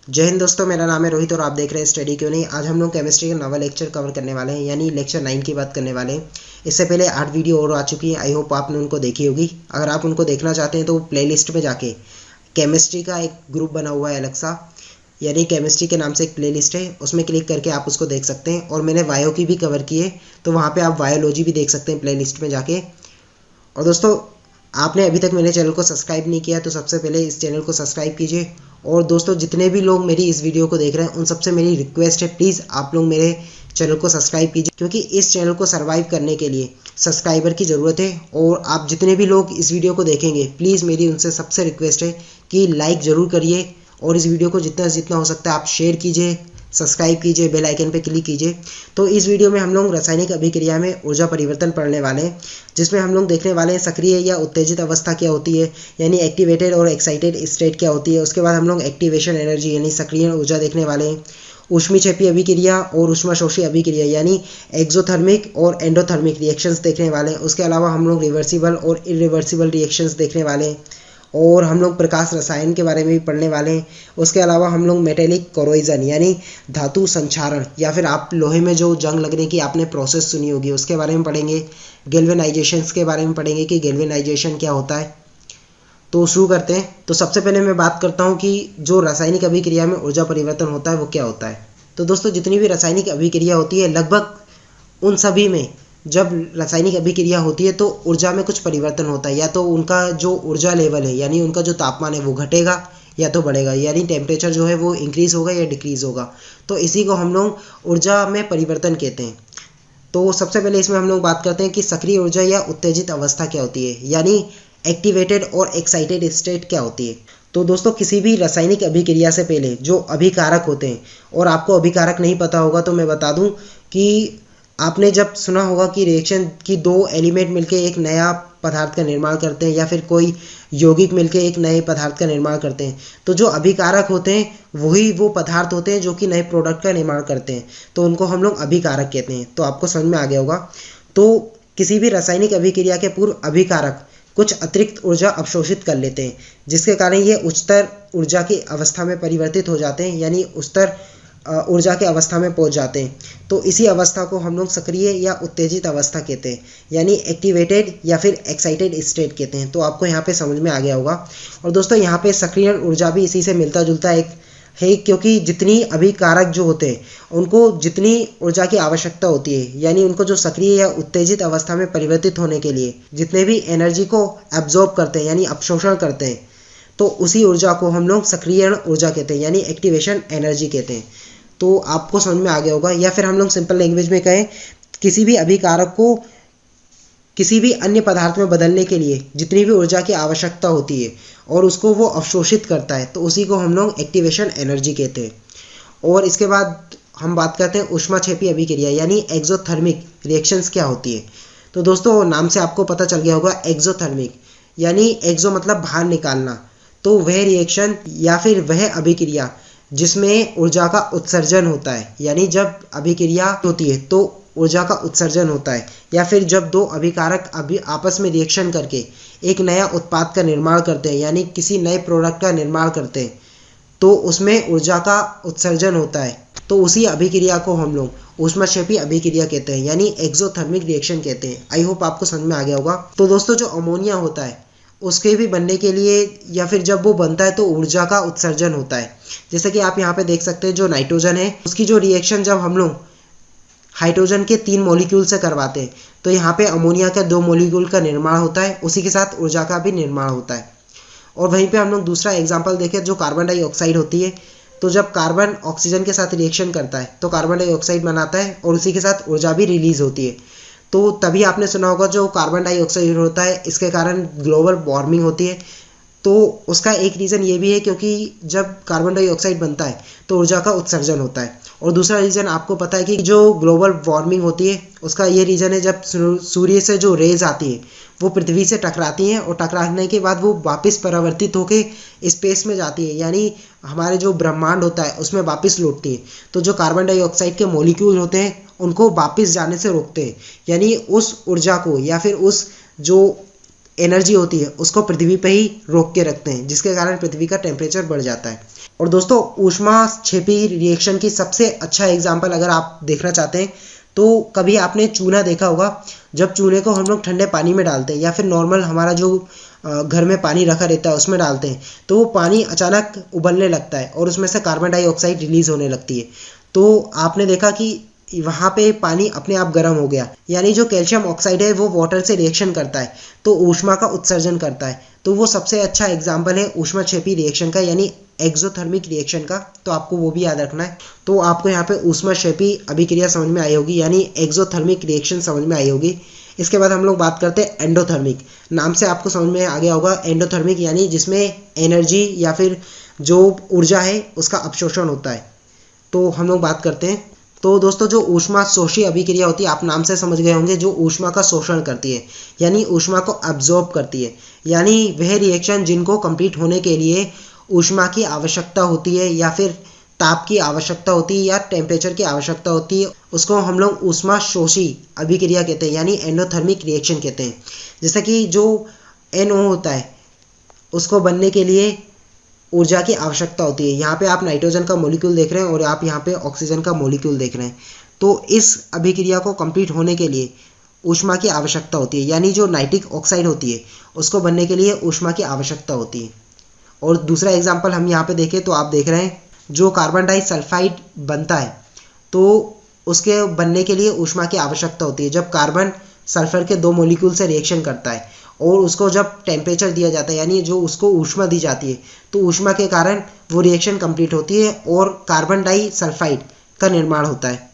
जय हिंद दोस्तों, मेरा नाम है रोहित और आप देख रहे हैं स्टडी क्यों नहीं। आज हम लोग केमिस्ट्री के नवा लेक्चर कवर करने वाले हैं, यानी लेक्चर 9 की बात करने वाले हैं। इससे पहले 8 वीडियो और आ चुकी हैं, आई होप आपने उनको देखी होगी। अगर आप उनको देखना चाहते हैं तो प्लेलिस्ट में जाके केमिस्ट्री का एक ग्रुप बना हुआ है अलग सा, यानी केमिस्ट्री के नाम से एक प्लेलिस्ट है, उसमें क्लिक करके आप उसको देख सकते हैं। और मैंने वायो की भी कवर की है, तो वहाँ पर आप वायोलॉजी भी देख सकते हैं प्लेलिस्ट में जाके। और दोस्तों, आपने अभी तक मेरे चैनल को सब्सक्राइब नहीं किया तो सबसे पहले इस चैनल को सब्सक्राइब कीजिए। और दोस्तों, जितने भी लोग मेरी इस वीडियो को देख रहे हैं उन सबसे मेरी रिक्वेस्ट है, प्लीज़ आप लोग मेरे चैनल को सब्सक्राइब कीजिए, क्योंकि इस चैनल को सर्वाइव करने के लिए सब्सक्राइबर की ज़रूरत है। और आप जितने भी लोग इस वीडियो को देखेंगे, प्लीज़ मेरी उनसे सबसे रिक्वेस्ट है कि लाइक ज़रूर करिए और इस वीडियो को जितना से जितना हो सकता है आप शेयर कीजिए, सब्सक्राइब कीजिए, बेल आइकन पे क्लिक कीजिए। तो इस वीडियो में हम लोग रासायनिक अभिक्रिया में ऊर्जा परिवर्तन पढ़ने वाले हैं, जिसमें हम लोग देखने वाले हैं सक्रिय या उत्तेजित अवस्था क्या होती है, यानी एक्टिवेटेड और एक्साइटेड स्टेट क्या होती है। उसके बाद हम लोग एक्टिवेशन एनर्जी यानी सक्रिय ऊर्जा देखने वाले हैं। ऊष्मीक्षेपी अभिक्रिया और ऊष्माशोषी अभिक्रिया यानी एक्सोथर्मिक और एंडोथर्मिक रिएक्शंस देखने वाले हैं। उसके अलावा हम लोग रिवर्सिबल और इरिवर्सिबल रिएक्शंस देखने वाले हैं। और हम लोग प्रकाश रसायन के बारे में भी पढ़ने वाले हैं। उसके अलावा हम लोग मेटेलिक कोरोजन यानी धातु संक्षारण, या फिर आप लोहे में जो जंग लगने की आपने प्रोसेस सुनी होगी उसके बारे में पढ़ेंगे। गैल्वेनाइजेशंस के बारे में पढ़ेंगे कि गैल्वेनाइजेशन क्या होता है। तो शुरू करते हैं। तो सबसे पहले मैं बात करता हूँ कि जो रासायनिक अभिक्रिया में ऊर्जा परिवर्तन होता है वो क्या होता है। तो दोस्तों, जितनी भी रासायनिक अभिक्रिया होती है लगभग उन सभी में जब रासायनिक अभिक्रिया होती है तो ऊर्जा में कुछ परिवर्तन होता है। या तो उनका जो ऊर्जा लेवल है, यानी उनका जो तापमान है वो घटेगा या तो बढ़ेगा, यानी टेम्परेचर जो है वो इंक्रीज होगा या डिक्रीज होगा। तो इसी को हम लोग ऊर्जा में परिवर्तन कहते हैं। तो सबसे पहले इसमें हम लोग बात करते हैं कि सक्रिय ऊर्जा या उत्तेजित अवस्था क्या होती है, यानी एक्टिवेटेड और एक्साइटेड स्टेट क्या होती है। तो दोस्तों, किसी भी रासायनिक अभिक्रिया से पहले जो अभिकारक होते हैं, और आपको अभिकारक नहीं पता होगा तो मैं बता दूं कि आपने जब सुना होगा कि रिएक्शन की दो एलिमेंट मिलकर एक नया पदार्थ का निर्माण करते हैं, या फिर कोई यौगिक मिलकर एक नए पदार्थ का निर्माण करते हैं, तो जो अभिकारक होते हैं वही वो पदार्थ होते हैं जो कि नए प्रोडक्ट का निर्माण करते हैं। तो उनको हम लोग अभिकारक कहते हैं। तो आपको समझ में आ गया होगा। तो किसी भी रासायनिक अभिक्रिया के पूर्व अभिकारक कुछ अतिरिक्त ऊर्जा अवशोषित कर लेते हैं, जिसके कारण ये उच्चतर ऊर्जा की अवस्था में परिवर्तित हो जाते हैं, यानी उच्चतर ऊर्जा के अवस्था में पहुंच जाते हैं। तो इसी अवस्था को हम लोग सक्रिय या उत्तेजित अवस्था कहते हैं, यानी एक्टिवेटेड या फिर एक्साइटेड स्टेट कहते हैं। तो आपको यहाँ पे समझ में आ गया होगा। और दोस्तों, यहाँ पे सक्रिय ऊर्जा भी इसी से मिलता जुलता एक है, क्योंकि जितनी अभिकारक जो होते हैं उनको जितनी ऊर्जा की आवश्यकता होती है, यानी उनको जो सक्रिय या उत्तेजित अवस्था में परिवर्तित होने के लिए जितने भी एनर्जी को एब्जॉर्ब करते हैं यानी अवशोषण करते हैं, तो उसी ऊर्जा को हम लोग सक्रिय ऊर्जा कहते हैं, यानी एक्टिवेशन एनर्जी कहते हैं। तो आपको समझ में आ गया होगा। या फिर हम लोग सिंपल लैंग्वेज में कहें, किसी भी अभिकारक को किसी भी अन्य पदार्थ में बदलने के लिए जितनी भी ऊर्जा की आवश्यकता होती है और उसको वो अवशोषित करता है, तो उसी को हम लोग एक्टिवेशन एनर्जी कहते हैं। और इसके बाद हम बात करते हैं ऊष्माक्षेपी अभिक्रिया, यानी एक्सोथर्मिक रिएक्शंस क्या होती है। तो दोस्तों, नाम से आपको पता चल गया होगा एक्सोथर्मिक, यानी एक्सो मतलब बाहर निकालना। तो वह रिएक्शन या फिर वह अभिक्रिया जिसमें ऊर्जा का उत्सर्जन होता है, यानी जब अभिक्रिया होती है तो ऊर्जा का उत्सर्जन होता है, या फिर जब दो अभिकारक आपस में रिएक्शन करके एक नया उत्पाद का निर्माण करते हैं, यानी किसी नए प्रोडक्ट का निर्माण करते हैं, तो उसमें ऊर्जा का उत्सर्जन होता है। तो उसी अभिक्रिया को हम लोग ऊष्माक्षेपी अभिक्रिया कहते हैं, यानी एक्सोथर्मिक रिएक्शन कहते हैं। आई होप आपको समझ में आ गया होगा। तो दोस्तों, जो अमोनिया होता है उसके भी बनने के लिए या फिर जब वो बनता है तो ऊर्जा का उत्सर्जन होता है। जैसे कि आप यहाँ पे देख सकते हैं, जो नाइट्रोजन है उसकी जो रिएक्शन जब हम लोग हाइड्रोजन के 3 मॉलिक्यूल से करवाते हैं, तो यहाँ पे अमोनिया का 2 मॉलिक्यूल का निर्माण होता है, उसी के साथ ऊर्जा का भी निर्माण होता है। और वहीं पे हम लोग दूसरा एग्जाम्पल देखें, जो कार्बन डाइऑक्साइड होती है, तो जब कार्बन ऑक्सीजन के साथ रिएक्शन करता है तो कार्बन डाइऑक्साइड बनाता है और उसी के साथ ऊर्जा भी रिलीज होती है। तो तभी आपने सुना होगा, जो कार्बन डाइऑक्साइड होता है इसके कारण ग्लोबल वार्मिंग होती है। तो उसका एक रीज़न ये भी है क्योंकि जब कार्बन डाइऑक्साइड बनता है तो ऊर्जा का उत्सर्जन होता है। और दूसरा रीज़न आपको पता है कि जो ग्लोबल वार्मिंग होती है उसका ये रीज़न है, जब सूर्य से जो रेज आती है वो पृथ्वी से टकराती हैं और टकराने के बाद वो वापस परावर्तित होकर स्पेस में जाती है, यानी हमारे जो ब्रह्मांड होता है उसमें वापस लौटती है। तो जो कार्बन डाइऑक्साइड के मॉलिक्यूल होते हैं उनको वापस जाने से रोकते हैं, यानी उस ऊर्जा को या फिर उस जो एनर्जी होती है उसको पृथ्वी पे ही रोक के रखते हैं, जिसके कारण पृथ्वी का टेम्परेचर बढ़ जाता है। और दोस्तों ऊष्माक्षेपी रिएक्शन की सबसे अच्छा एग्जाम्पल अगर आप देखना चाहते हैं तो कभी आपने चूना देखा होगा। जब चूने को हम लोग ठंडे पानी में डालते हैं या फिर नॉर्मल हमारा जो घर में पानी रखा रहता है उसमें डालते हैं तो वो पानी अचानक उबलने लगता है और उसमें से कार्बन डाइऑक्साइड रिलीज होने लगती है। तो आपने देखा कि वहाँ पे पानी अपने आप गर्म हो गया, यानी जो कैल्शियम ऑक्साइड है वो वाटर से रिएक्शन करता है तो ऊष्मा का उत्सर्जन करता है। तो वो सबसे अच्छा एग्जाम्पल है ऊष्माक्षेपी रिएक्शन का, यानी एक्सोथर्मिक रिएक्शन का। तो आपको वो भी याद रखना है। तो आपको यहाँ पे ऊष्माक्षेपी अभिक्रिया समझ में आई होगी, यानी एक्सोथर्मिक रिएक्शन समझ में आई होगी। इसके बाद हम लोग बात करते हैं एंडोथर्मिक। नाम से आपको समझ में आ गया होगा एंडोथर्मिक, यानी जिसमें एनर्जी या फिर जो ऊर्जा है उसका अवशोषण होता है। तो हम लोग बात करते हैं। तो दोस्तों जो ऊष्मा शोषी अभिक्रिया होती है, आप नाम से समझ गए होंगे, जो ऊष्मा का शोषण करती है यानी ऊष्मा को अब्जॉर्ब करती है, यानी वह रिएक्शन जिनको कंप्लीट होने के लिए ऊष्मा की आवश्यकता होती है या फिर ताप की आवश्यकता होती है या टेम्परेचर की आवश्यकता होती है, उसको हम लोग ऊष्मा शोषी अभिक्रिया कहते हैं, यानी एंडोथर्मिक रिएक्शन कहते हैं। जैसे कि जो NO होता है उसको बनने के लिए ऊर्जा की आवश्यकता होती है। यहाँ पे आप नाइट्रोजन का मॉलिक्यूल देख रहे हैं और आप यहाँ पे ऑक्सीजन का मॉलिक्यूल देख रहे हैं। तो इस अभिक्रिया को कंप्लीट होने के लिए ऊष्मा की आवश्यकता होती है, यानी जो नाइट्रिक ऑक्साइड होती है उसको बनने के लिए ऊष्मा की आवश्यकता होती है। और दूसरा एग्जाम्पल हम यहाँ पे देखें तो आप देख रहे हैं जो कार्बन डाइसल्फाइड बनता है तो उसके बनने के लिए ऊष्मा की आवश्यकता होती है। जब कार्बन सल्फर के 2 मॉलिक्यूल से रिएक्शन करता है और उसको जब टेम्परेचर दिया जाता है, यानी जो उसको ऊष्मा दी जाती है, तो ऊष्मा के कारण वो रिएक्शन कंप्लीट होती है और कार्बन डाइसल्फाइड का निर्माण होता है।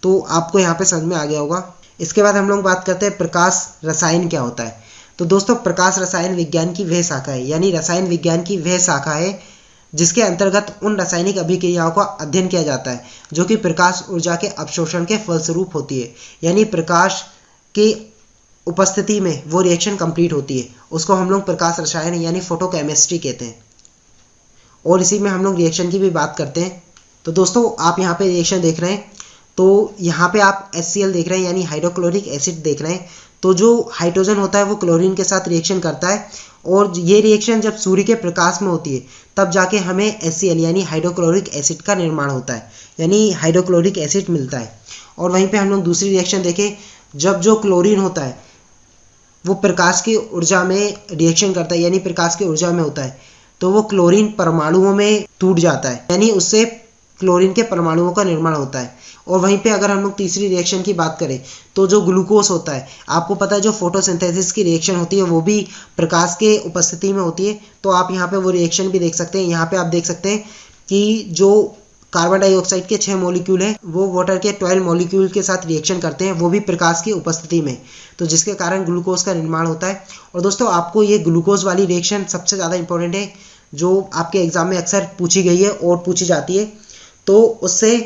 तो आपको यहाँ पे समझ में आ गया होगा। इसके बाद हम लोग बात करते हैं प्रकाश रसायन क्या होता है। तो दोस्तों प्रकाश रसायन विज्ञान की वह शाखा है, यानी रसायन विज्ञान की वह शाखा है जिसके अंतर्गत उन रासायनिक अभिक्रियाओं का अध्ययन किया जाता है जो कि प्रकाश ऊर्जा के अवशोषण के फलस्वरूप होती है, यानी प्रकाश की उपस्थिति में वो रिएक्शन कंप्लीट होती है। उसको हम लोग प्रकाश रसायन यानी फोटोकेमिस्ट्री कहते हैं। और इसी में हम लोग रिएक्शन की भी बात करते हैं। तो दोस्तों आप यहाँ पे रिएक्शन देख रहे हैं, तो यहाँ पे आप HCl देख रहे हैं यानी हाइड्रोक्लोरिक एसिड देख रहे हैं। तो जो हाइड्रोजन होता है वो क्लोरीन के साथ रिएक्शन करता है और ये रिएक्शन जब सूर्य के प्रकाश में होती है तब जाके हमें HCl यानी हाइड्रोक्लोरिक एसिड का निर्माण होता है, यानी हाइड्रोक्लोरिक एसिड मिलता है। और वहीं पे हम लोग दूसरी रिएक्शन देखें, जब जो क्लोरीन होता है वो प्रकाश की ऊर्जा में रिएक्शन करता है, यानी प्रकाश की ऊर्जा में होता है, तो वो क्लोरीन परमाणुओं में टूट जाता है, यानी उससे क्लोरीन के परमाणुओं का निर्माण होता है। और वहीं पे अगर हम लोग तीसरी रिएक्शन की बात करें तो जो ग्लूकोज होता है, आपको पता है जो फोटोसिंथेसिस की रिएक्शन होती है वो भी प्रकाश के उपस्थिति में होती है। तो आप यहाँ पे वो रिएक्शन भी देख सकते हैं। यहाँ पे आप देख सकते हैं कि जो कार्बन डाइऑक्साइड के 6 मॉलिक्यूल हैं वो वाटर के 12 मॉलिक्यूल के साथ रिएक्शन करते हैं, वो भी प्रकाश की उपस्थिति में, तो जिसके कारण ग्लूकोज का निर्माण होता है। और दोस्तों आपको ये ग्लूकोज वाली रिएक्शन सबसे ज़्यादा इंपॉर्टेंट है, जो आपके एग्जाम में अक्सर पूछी गई है और पूछी जाती है। तो उससे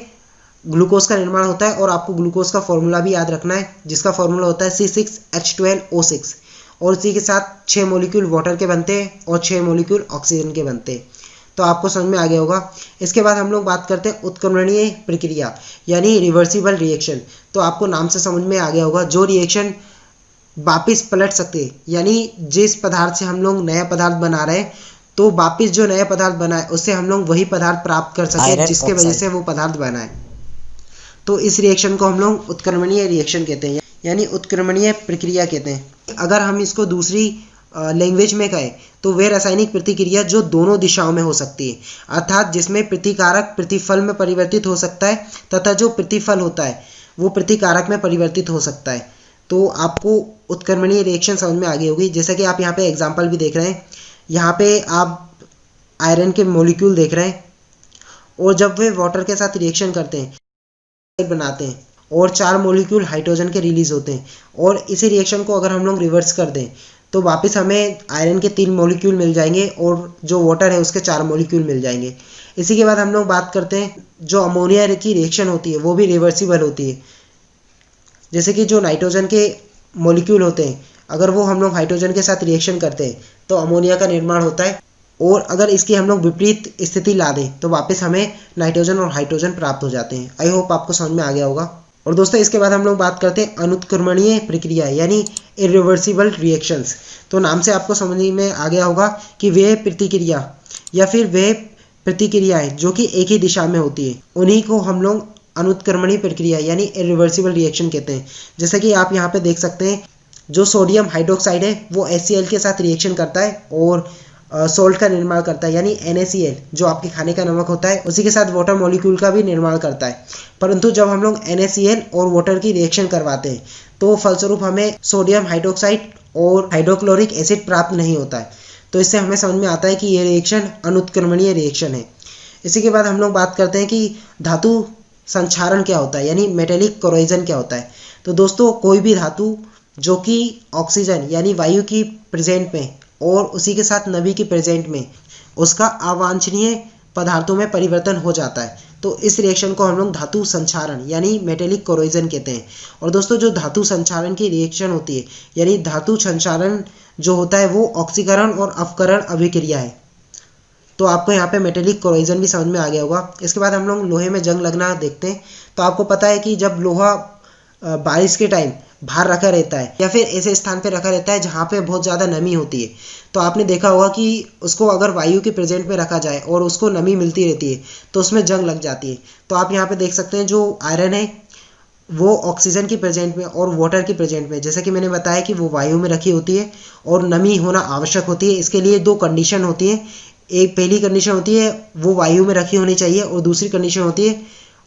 ग्लूकोज का निर्माण होता है और आपको ग्लूकोज का फॉर्मूला भी याद रखना है, जिसका फॉर्मूला होता है C6H12O6। और इसी के साथ 6 मॉलिक्यूल वाटर के बनते हैं और 6 मॉलिक्यूल ऑक्सीजन के बनते हैं। तो आपको समझ में आ गया होगा। इसके बाद हम लोग बात करते हैं उत्क्रमणीय प्रक्रिया यानी रिवर्सिबल रिएक्शन। तो आपको नाम से समझ में आ गया होगा, जो रिएक्शन वापिस पलट सकते हैं, यानी जिस पदार्थ से हम लोग नया पदार्थ बना रहे हैं तो वापिस जो नया पदार्थ बना है उससे हम लोग वही पदार्थ प्राप्त कर सके जिसके वजह से वो पदार्थ बना है। तो इस रिएक्शन को हम लोग उत्क्रमणीय रिएक्शन कहते हैं, यानी उत्क्रमणीय प्रक्रिया कहते हैं। अगर हम इसको दूसरी लैंग्वेज में कहें तो वे रासायनिक प्रतिक्रिया जो दोनों दिशाओं में हो सकती है, अर्थात जिसमें प्रतिकारक प्रतिफल में परिवर्तित हो सकता है तथा जो प्रतिफल होता है वो प्रतिकारक में परिवर्तित हो सकता है। तो आपको उत्क्रमणीय रिएक्शन समझ में आ गई होगी। जैसे कि आप यहाँ पे एग्जाम्पल भी देख रहे हैं, यहाँ पे आप आयरन के मॉलिक्यूल देख रहे हैं और जब वे वाटर के साथ रिएक्शन करते हैं बनाते हैं और 4 मॉलिक्यूल हाइड्रोजन के रिलीज होते हैं। और इसी रिएक्शन को अगर हम लोग रिवर्स कर दें तो वापस हमें आयरन के 3 मॉलिक्यूल मिल जाएंगे और जो वाटर है उसके 4 मॉलिक्यूल मिल जाएंगे। इसी के बाद हम लोग बात करते हैं जो अमोनिया की रिएक्शन होती है वो भी रिवर्सिबल होती है। जैसे कि जो नाइट्रोजन के मॉलिक्यूल होते हैं, अगर वो हम लोग हाइड्रोजन के साथ रिएक्शन करते हैं तो अमोनिया का निर्माण होता है, और अगर इसकी हम लोग विपरीत स्थिति ला दें तो वापस हमें नाइट्रोजन और हाइड्रोजन प्राप्त हो जाते हैं। आई होप आपको समझ में आ गया होगा। और दोस्तों इसके बाद हम लोग बात करते हैं अनुत्क्रमणीय प्रक्रिया यानी इरिवर्सिबल रिएक्शंस। तो नाम से आपको समझ में आ गया होगा कि वे प्रतिक्रिया या फिर वे प्रतिक्रियाएं जो कि एक ही दिशा में होती है, उन्हीं को हम लोग अनुत्क्रमणीय प्रक्रिया यानी इरिवर्सिबल रिएक्शन कहते हैं। जैसे कि आप यहाँ पे देख सकते हैं, जो सोडियम हाइड्रोक्साइड है वो HCl के साथ रिएक्शन करता है और सोल्ट का निर्माण करता है, यानी NaCl जो आपके खाने का नमक होता है उसी के साथ वाटर मॉलिक्यूल का भी निर्माण करता है। परंतु जब हम लोग NaCl और वाटर की रिएक्शन करवाते हैं तो फलस्वरूप हमें सोडियम हाइड्रोक्साइड और हाइड्रोक्लोरिक एसिड प्राप्त नहीं होता है। तो इससे हमें समझ में आता है कि ये रिएक्शन अनुत्क्रमणीय रिएक्शन है। इसी के बाद हम लोग बात करते हैं कि धातु संक्षारण क्या होता है, यानी मेटेलिक कोरोजन क्या होता है। तो दोस्तों, कोई भी धातु जो कि ऑक्सीजन यानी वायु की प्रेजेंट में और उसी के साथ नमी की प्रेजेंट में उसका अवांछनीय पदार्थों में परिवर्तन हो जाता है, तो इस रिएक्शन को हम लोग धातु संक्षारण यानी मेटेलिक कोरोजन कहते हैं। और दोस्तों, जो धातु संक्षारण की रिएक्शन होती है यानी धातु संक्षारण जो होता है वो ऑक्सीकरण और अपकरण अभिक्रिया है। तो आपको यहाँ पे मेटेलिक कोरोजन भी समझ में आ गया होगा। इसके बाद हम लोग लोहे में जंग लगना देखते हैं। तो आपको पता है कि जब लोहा बारिश के टाइम बाहर रखा रहता है या फिर ऐसे स्थान पे रखा रहता है जहाँ पे बहुत ज़्यादा नमी होती है, तो आपने देखा होगा कि उसको अगर वायु के प्रेजेंट में रखा जाए और उसको नमी मिलती रहती है तो उसमें जंग लग जाती है। तो आप यहाँ पे देख सकते हैं, जो आयरन है वो ऑक्सीजन की प्रेजेंट में और वाटर की प्रेजेंट में, जैसा कि मैंने बताया कि वो वायु में रखी होती है और नमी होना आवश्यक होती है। इसके लिए दो कंडीशन होती है। एक पहली कंडीशन होती है वो वायु में रखी होनी चाहिए और दूसरी कंडीशन होती है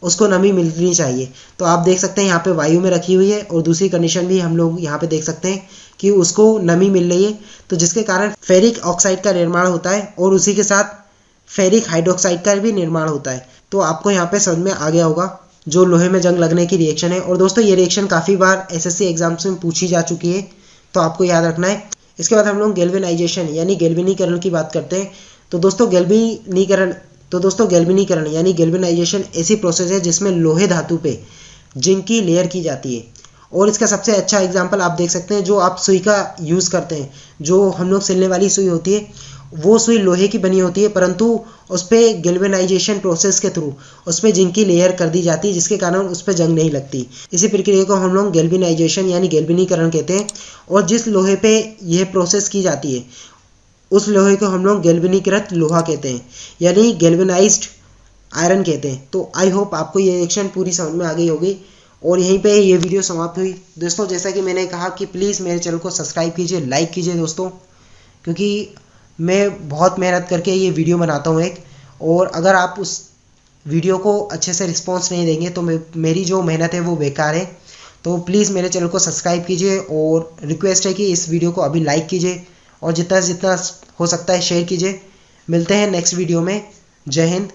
उसको नमी मिलनी चाहिए। तो आप देख सकते हैं यहाँ पे वायु में रखी हुई है और दूसरी कंडीशन भी हम लोग यहाँ पे देख सकते हैं कि उसको नमी मिल रही है, तो जिसके कारण फेरिक ऑक्साइड का निर्माण होता है और उसी के साथ फेरिक हाइड्रोक्साइड का भी निर्माण होता है। तो आपको यहाँ पे समझ में आ गया होगा जो लोहे में जंग लगने की रिएक्शन है। और दोस्तों, ये रिएक्शन काफ़ी बार SSC एग्जाम्स में पूछी जा चुकी है, तो आपको याद रखना है। इसके बाद हम लोग गैल्वेनाइजेशन यानी गैल्वेनीकरण की बात करते हैं। तो दोस्तों, गैल्वेनीकरण यानी गैल्वेनाइजेशन ऐसी प्रोसेस है जिसमें लोहे धातु पे जिंक की लेयर की जाती है। और इसका सबसे अच्छा एग्जांपल आप देख सकते हैं, जो आप सुई का यूज़ करते हैं, जो हम लोग सिलने वाली सुई होती है वो सुई लोहे की बनी होती है, परंतु उस पर गैल्वेनाइजेशन प्रोसेस के थ्रू उस पर जिंक की लेयर कर दी जाती है, जिसके कारण उस पर जंग नहीं लगती। इसी प्रक्रिया को हम लोग गैल्वेनाइजेशन यानी गैल्वेनीकरण कहते हैं। और जिस लोहे पे यह प्रोसेस की जाती है उस लोहे को हम लोग गैल्वेनीकृत लोहा कहते हैं, यानी गैल्वेनाइज्ड आयरन कहते हैं। तो आई होप आपको ये रिएक्शन पूरी समझ में आ गई होगी और यहीं पे ये वीडियो समाप्त हुई। दोस्तों, जैसा कि मैंने कहा कि प्लीज़ मेरे चैनल को सब्सक्राइब कीजिए, लाइक कीजिए दोस्तों, क्योंकि मैं बहुत मेहनत करके ये वीडियो बनाता हूँ एक, और अगर आप उस वीडियो को अच्छे से रिस्पॉन्स नहीं देंगे तो मेरी जो मेहनत है वो बेकार है। तो प्लीज़ मेरे चैनल को सब्सक्राइब कीजिए और रिक्वेस्ट है कि इस वीडियो को अभी लाइक कीजिए और जितना जितना हो सकता है शेयर कीजिए। मिलते हैं नेक्स्ट वीडियो में। जय हिंद।